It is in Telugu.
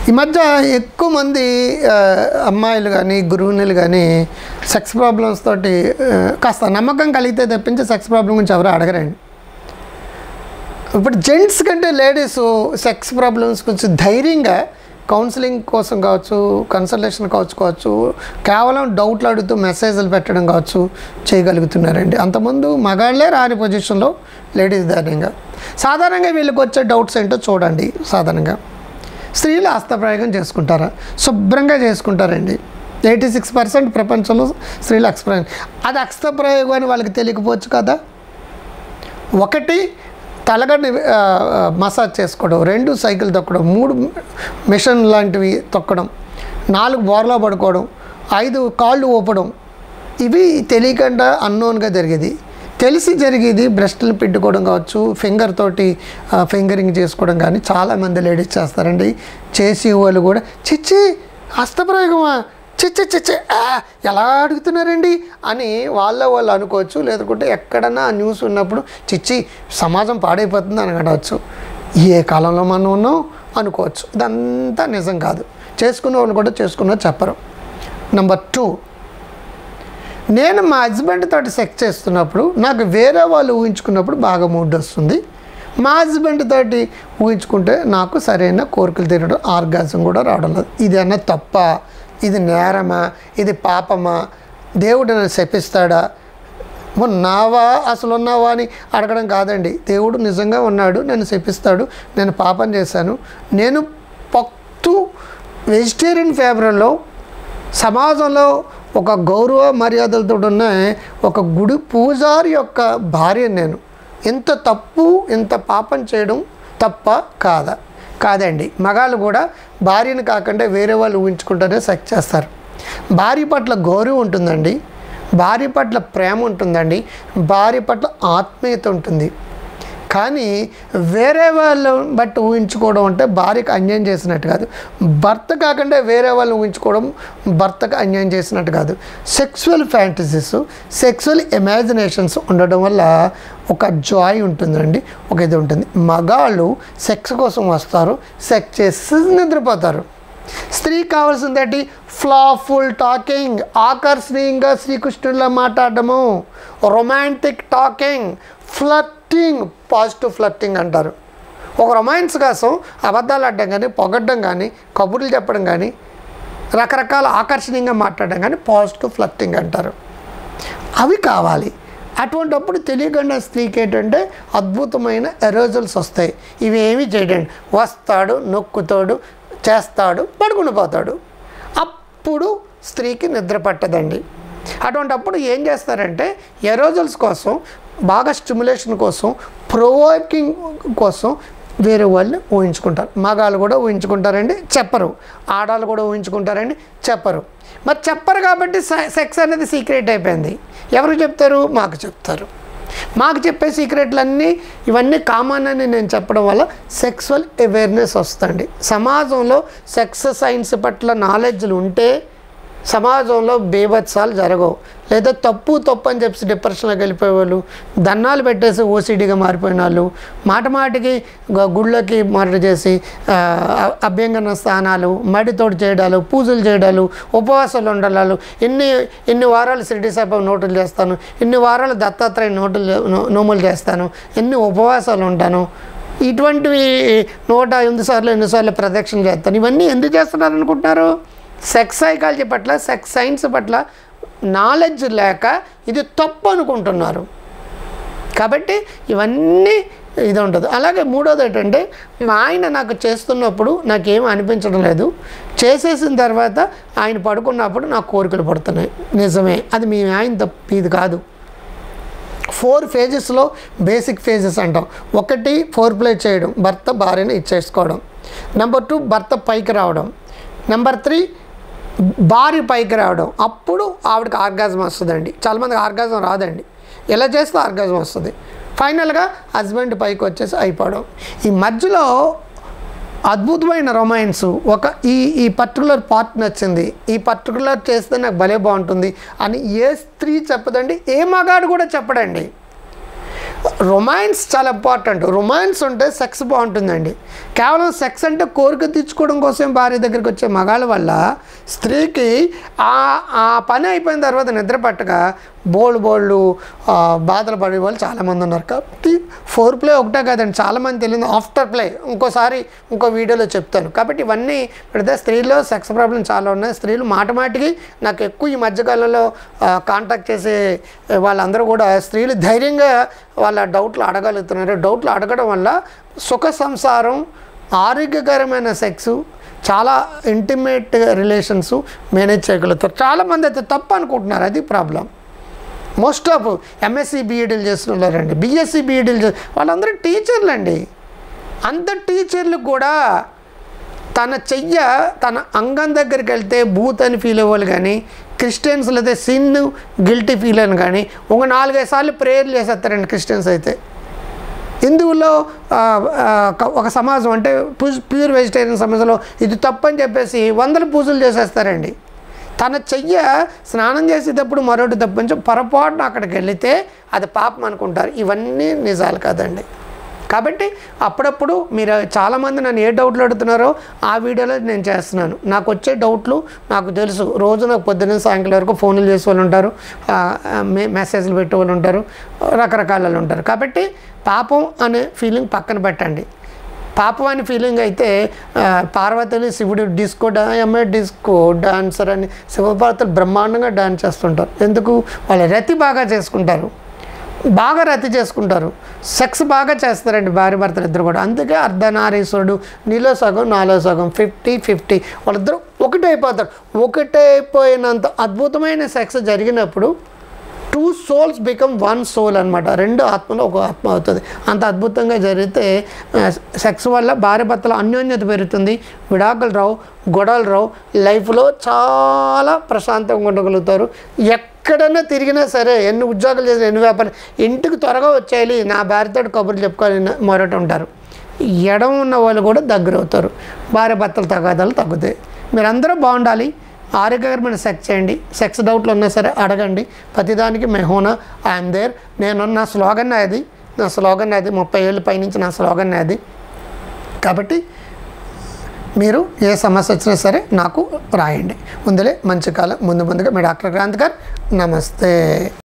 ఈ మధ్య ఎక్కువ మంది అమ్మాయిలు కానీ గృహిణులు కానీ సెక్స్ ప్రాబ్లమ్స్ తోటి కాస్త నమ్మకం కలిగితే తప్పించి సెక్స్ ప్రాబ్లం గురించి ఎవరు అడగరండి. ఇప్పుడు జెంట్స్ కంటే లేడీస్ సెక్స్ ప్రాబ్లమ్స్ గురించి ధైర్యంగా కౌన్సిలింగ్ కోసం కావచ్చు, కన్సల్టేషన్ కావచ్చు, కేవలం డౌట్లు అడుగుతూ మెసేజ్లు పెట్టడం కావచ్చు చేయగలుగుతున్నారండి. అంతకుముందు మగాళ్ళే రాని పొజిషన్లో లేడీస్ ధైర్యంగా. సాధారణంగా వీళ్ళకి వచ్చే డౌట్స్ ఏంటో చూడండి. సాధారణంగా స్త్రీలు హస్తప్రయోగం చేసుకుంటారా? శుభ్రంగా చేసుకుంటారండి. 86% ప్రపంచంలో స్త్రీలు హస్తప్రయోగం. అది హస్తప్రయోగం అని వాళ్ళకి తెలియకపోవచ్చు కదా. 1 తలగడ్డ మసాజ్ చేసుకోవడం, 2 సైకిల్ తొక్కడం, 3 మిషన్ లాంటివి తొక్కడం, 4 బోర్లా పడుకోవడం, 5 కాళ్ళు ఊపడం, ఇవి తెలియకుండా అన్నోన్గా జరిగేది. తెలిసి జరిగేది బ్రెస్టులు పెట్టుకోవడం కావచ్చు, ఫింగర్ తోటి ఫింగరింగ్ చేసుకోవడం కానీ చాలామంది లేడీస్ చేస్తారండి. చేసి వాళ్ళు కూడా చిచ్చి హస్తప్రయోగమా, చిచ్చి ఎలా అడుగుతున్నారండి అని వాళ్ళు అనుకోవచ్చు. లేదంటే ఎక్కడన్నా న్యూస్ ఉన్నప్పుడు చిచ్చి సమాజం పాడైపోతుంది అని అనవచ్చు. ఏ కాలంలో మనం ఉన్నాం అనుకోవచ్చు. ఇదంతా నిజం కాదు. చేసుకున్న వాళ్ళు కూడా చేసుకున్న చెప్పరు. నెంబర్ 2, నేను మా హస్బెండ్ తోటి సెక్స్ చేస్తున్నప్పుడు నాకు వేరే వాళ్ళు ఊహించుకున్నప్పుడు బాగా మూడ్ వస్తుంది. మా హస్బెండ్ తోటి ఊహించుకుంటే నాకు సరైన కోరికలు తీరడం, ఆర్గాజం కూడా రావడం లేదు. ఇది అన్న తప్ప, ఇది నేరమా, ఇది పాపమా, దేవుడు నన్ను శపిస్తాడా, ఉన్నావా అసలు ఉన్నావా అని అడగడం కాదండి. దేవుడు నిజంగా ఉన్నాడు, నన్ను శపిస్తాడు, నేను పాపం చేశాను. నేను పక్తు వెజిటేరియన్ ఫేవరల్లో సమాజంలో ఒక గౌరవ మర్యాదలతో ఉన్న ఒక గుడి పూజారి యొక్క భార్య నేను. ఎంత తప్పు, ఎంత పాపం చేయడం తప్ప కాదా? కాదండి. మగాళ్ళు కూడా భార్యను కాకుండా వేరే వాళ్ళు ఊహించుకుంటూనే సెక్స్ చేస్తారు. భార్య పట్ల గౌరవం ఉంటుందండి, భార్య పట్ల ప్రేమ ఉంటుందండి, భార్య పట్ల ఆత్మీయత ఉంటుంది. కానీ వేరే వాళ్ళు బట్టి ఊహించుకోవడం అంటే భార్యకు అన్యాయం చేసినట్టు కాదు. భర్త కాకుండా వేరే వాళ్ళని ఊహించుకోవడం భర్తకు అన్యాయం చేసినట్టు కాదు. సెక్సువల్ ఫ్యాంటసీస్, సెక్సువల్ ఇమాజినేషన్స్ ఉండడం వల్ల ఒక జాయ్ ఉంటుందండి, ఒక ఇది ఉంటుంది. మగాళ్ళు సెక్స్ కోసం వస్తారు, సెక్స్ చేసి నిద్రపోతారు. స్త్రీకి కావాల్సిందేంటి? ఫ్లాఫుల్ టాకింగ్, ఆకర్షణీయంగా శ్రీకృష్ణుడిలా మాట్లాడడము, romantic talking, flirting, positive flirting అంటారు. ఒక రొమాన్స్ కోసం అబద్ధాలు ఆడడం కానీ, పొగడ్డం కానీ, కబుర్లు చెప్పడం కానీ, రకరకాల ఆకర్షణీయంగా మాట్లాడడం కానీ పాజిటివ్ ఫ్లర్టింగ్ అంటారు. అవి కావాలి. అటువంటిప్పుడు తెలియకుండా స్త్రీకి ఏంటంటే అద్భుతమైన ఎరోజల్స్ వస్తాయి. ఇవి ఏమీ చేయడండి, వస్తాడు, నొక్కుతాడు, చేస్తాడు, పడుకుని పోతాడు. అప్పుడు స్త్రీకి నిద్ర పట్టదండి. అటువంటిప్పుడు ఏం చేస్తారంటే ఎరోజల్స్ కోసం, బాగా స్టిమ్యులేషన్ కోసం, ప్రొవోకింగ్ కోసం వేరే వాళ్ళని ఊహించుకుంటారు. మగాళ్ళు కూడా ఊహించుకుంటారండి, చెప్పరు. ఆడాళ్ళు కూడా ఊహించుకుంటారండి, చెప్పరు. మరి చెప్పరు కాబట్టి సెక్స్ అనేది సీక్రెట్ అయిపోయింది. ఎవరు చెప్తారు? మాకు చెప్తారు. మాకు చెప్పే సీక్రెట్లన్నీ ఇవన్నీ కామన్ అని నేను చెప్పడం వల్ల సెక్సువల్ అవేర్నెస్ వస్తుంది. సమాజంలో సెక్స్ సైన్స్ పట్ల నాలెడ్జ్లు ఉంటే సమాజంలో బీభత్సాలు జరగవు. లేదా తప్పు అని చెప్పి డిప్రెషన్లోకి వెళ్ళిపోయేవాళ్ళు, దన్నాలు పెట్టేసి ఓసిడీగా మారిపోయిన వాళ్ళు, మాటికి గుళ్ళకి మరణ చేసి అభ్యంగన స్థానాలు, మడితోటి చేయడాలు, పూజలు చేయడాలు, ఉపవాసాలు ఉండడాలు, ఎన్ని వారాలు షిరిడి సాయిబాబా నోటులు చేస్తాను, ఎన్ని వారాలు దత్తాత్రేయ నోములు చేస్తాను, ఎన్ని ఉపవాసాలు ఉంటాను, ఇటువంటివి 108 సార్లు ఎన్నిసార్లు ప్రదక్షిణ చేస్తాను. ఇవన్నీ ఎందుకు చేస్తున్నారు అనుకుంటున్నారు? సెక్స్ సైకాలజీ పట్ల, సెక్స్ సైన్స్ పట్ల నాలెడ్జ్ లేక ఇది తప్పు అనుకుంటున్నారు. కాబట్టి ఇవన్నీ ఇది ఉంటుంది. అలాగే మూడోది ఏంటంటే, మా ఆయన నాకు చేస్తున్నప్పుడు నాకేం అనిపించడం లేదు, చేసేసిన తర్వాత ఆయన పడుకున్నప్పుడు నాకు కోరికలు పడుతున్నాయి. నిజమే, అది మీ ఆయన తప్పు, ఇది కాదు. 4 ఫేజెస్లో బేసిక్ ఫేజెస్ అంటాం. 1 ఫోర్ ప్లే చేయడం, భర్త భార్యను ఇచ్చేసుకోవడం. నెంబర్ 2 భర్త పైకి రావడం. నెంబర్ 3 భార్య పైకి రావడం. అప్పుడు ఆవిడకి ఆర్గాజం వస్తుందండి. చాలామందికి ఆర్గాజం రాదండి, ఎలా చేస్తే ఆర్గాజం వస్తుంది. ఫైనల్గా హస్బెండ్ పైకి వచ్చేసి అయిపోవడం. ఈ మధ్యలో అద్భుతమైన రొమాన్స్, ఈ పర్టికులర్ పార్ట్ నచ్చింది, ఈ పర్టికులర్ చేస్తే నాకు భలే బాగుంటుంది అని ఏ స్త్రీ చెప్పదండి, ఏ మగాడు కూడా చెప్పడండి. రొమాన్స్ చాలా ఇంపార్టెంట్. రొమాన్స్ ఉంటే సెక్స్ బాగుంటుందండి. కేవలం సెక్స్ అంటే కోరిక తీర్చుకోవడం కోసం భార్య దగ్గరికి వచ్చే మగాళ్ళ వల్ల స్త్రీకి ఆ పని అయిపోయిన తర్వాత నిద్ర పట్టక బోళ్ళు బాధలు పడే వాళ్ళు చాలామంది ఉన్నారు. కాబట్టి ఫోర్ ప్లే ఒకటే కాదండి, చాలామంది తెలియదు ఆఫ్టర్ ప్లే ఇంకోసారి ఇంకో వీడియోలో చెప్తాను. కాబట్టి ఇవన్నీ పెడితే స్త్రీలో సెక్స్ ప్రాబ్లం చాలా ఉన్నాయి. స్త్రీలు మాటికి నాకు ఎక్కువ ఈ మధ్యకాలంలో కాంటాక్ట్ చేసే వాళ్ళందరూ కూడా స్త్రీలు ధైర్యంగా వాళ్ళ డౌట్లు అడగలుగుతున్నారు. డౌట్లు అడగడం వల్ల సుఖ సంసారం, ఆరోగ్యకరమైన సెక్సు, చాలా ఇంటిమేట్ రిలేషన్స్ మేనేజ్ చేయగలుగుతారు. చాలామంది అయితే తప్పు అనుకుంటున్నారు, అది ప్రాబ్లం. మోస్ట్ ఆఫ్ ఎంఎస్సి బీఈడీలు చేస్తున్నారండి, బిఎస్సి బీఈడీలు వాళ్ళందరూ టీచర్లు అండి. అంత టీచర్లు కూడా తన చెయ్య తన అంగం దగ్గరికి వెళ్తే బూత్ అని ఫీల్ అవ్వాలి కానీ, క్రిస్టియన్స్లో అయితే సిన్ గిల్టీ ఫీల్ అని కానీ ఒక 4-5 సార్లు ప్రేయర్లు చేసేస్తారండి క్రిస్టియన్స్ అయితే. హిందువుల్లో ఒక సమాజం అంటే ప్యూర్ వెజిటేరియన్ సమాజంలో ఇది తప్పని చెప్పేసి 100 పూజలు చేసేస్తారండి. తన చెయ్య స్నానం చేసేటప్పుడు మరొకటి తప్పని పొరపాటున అక్కడికి వెళితే అది పాపం అనుకుంటారు. ఇవన్నీ నిజాలు కాదండి. కాబట్టి అప్పుడప్పుడు మీరు చాలామంది నన్ను ఏ డౌట్లు అడుగుతున్నారో ఆ వీడియోలో నేను చేస్తున్నాను. నాకు వచ్చే డౌట్లు నాకు తెలుసు. రోజు నాకు పొద్దున్న సాయంకాలం వరకు ఫోన్లు చేసే వాళ్ళు ఉంటారు, మెసేజ్లు పెట్టే వాళ్ళు ఉంటారు, రకరకాల వాళ్ళు ఉంటారు. కాబట్టి పాపం అనే ఫీలింగ్ పక్కన పెట్టండి. పాపం అనే ఫీలింగ్ అయితే పార్వతులు శివుడు డిస్కో డాన్సర్ అని శివపార్వతులు బ్రహ్మాండంగా డాన్స్ చేస్తుంటారు. ఎందుకు? వాళ్ళు రతి బాగా చేసుకుంటారు, సెక్స్ బాగా చేస్తారండి భార్య భర్తలు ఇద్దరు కూడా. అందుకే అర్ధనారీశ్వరుడు, నీలో సగం నాలో సగం 50-50 వాళ్ళిద్దరూ ఒకటైపోతారు. ఒకటైపోయినంత అద్భుతమైన సెక్స్ జరిగినప్పుడు 2 souls become 1 soul అనమాట. 2 ఆత్మలో ఒక ఆత్మ అవుతుంది. అంత అద్భుతంగా జరిగితే సెక్స్ వల్ల భార్య భర్తల అన్యోన్యత పెరుగుతుంది, విడాకులు రావు, గొడవలు రావు, లైఫ్లో చాలా ప్రశాంతంగా ఉండగలుగుతారు. ఎక్కడైనా తిరిగినా సరే, ఎన్ని ఉద్యోగాలు చేసినా, ఎన్ని వ్యాపారం, ఇంటికి త్వరగా వచ్చేయాలి, నా భార్యతో కబుర్లు చెప్పుకోవాలి మొరట ఉంటారు. ఎడం ఉన్న వాళ్ళు కూడా దగ్గర అవుతారు, భార్య భర్తల తగాదాలు తగ్గుతాయి. మీరందరూ బాగుండాలి, ఆరోగ్యకరమైన సెక్స్ చేయండి. సెక్స్ డౌట్లు ఉన్నా సరే అడగండి. ప్రతిదానికి మెహోనా ఐఎమ్ దేర్. నా స్లోగన్ అది 30 ఏళ్ళ పైనుంచి నా స్లోగన్ అది. కాబట్టి మీరు ఏ సమస్య వచ్చినా సరే నాకు రాయండి. ముందుగా మంచి కాలం. ముందుగా మీ డాక్టర్ క్రాంతికర్. నమస్తే.